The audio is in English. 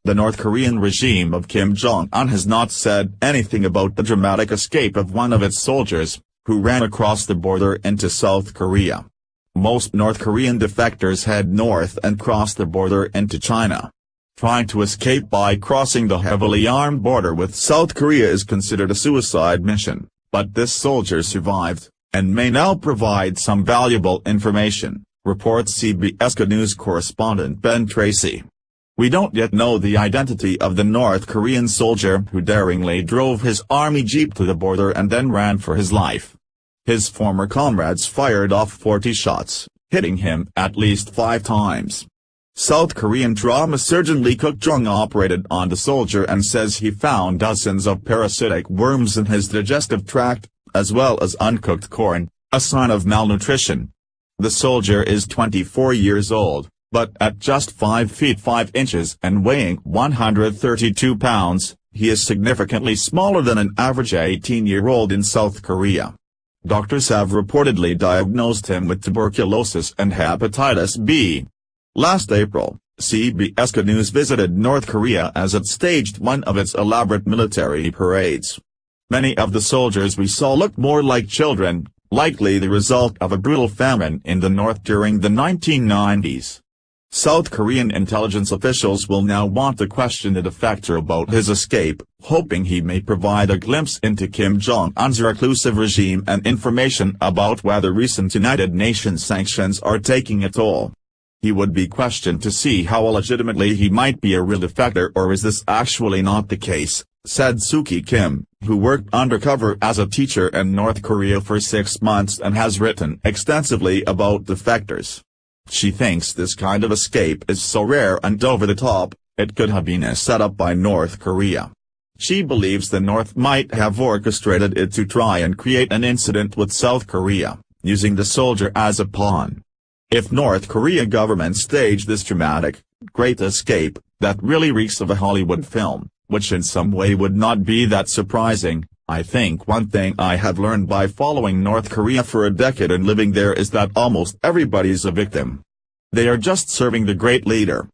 The North Korean regime of Kim Jong-un has not said anything about the dramatic escape of one of its soldiers, who ran across the border into South Korea. Most North Korean defectors head north and cross the border into China. Trying to escape by crossing the heavily armed border with South Korea is considered a suicide mission, but this soldier survived, and may now provide some valuable information, reports CBS News correspondent Ben Tracy. We don't yet know the identity of the North Korean soldier who daringly drove his army jeep to the border and then ran for his life. His former comrades fired off 40 shots, hitting him at least 5 times. South Korean trauma surgeon Lee Cook-jung operated on the soldier and says he found dozens of parasitic worms in his digestive tract, as well as uncooked corn, a sign of malnutrition. The soldier is 24 years old, but at just 5 feet 5 inches and weighing 132 pounds, he is significantly smaller than an average 18-year-old in South Korea. Doctors have reportedly diagnosed him with tuberculosis and hepatitis B. Last April, CBS News visited North Korea as it staged one of its elaborate military parades. Many of the soldiers we saw looked more like children, likely the result of a brutal famine in the north during the 1990s. South Korean intelligence officials will now want to question the defector about his escape, hoping he may provide a glimpse into Kim Jong-un's reclusive regime and information about whether recent United Nations sanctions are taking a toll. He would be questioned to see how legitimately he might be a real defector, or is this actually not the case, said Suki Kim, who worked undercover as a teacher in North Korea for 6 months and has written extensively about defectors. She thinks this kind of escape is so rare and over the top, it could have been a setup by North Korea. She believes the North might have orchestrated it to try and create an incident with South Korea, using the soldier as a pawn. If North Korea government staged this dramatic, great escape, that really reeks of a Hollywood film, which in some way would not be that surprising. I think one thing I have learned by following North Korea for a decade and living there is that almost everybody's a victim. They are just serving the great leader.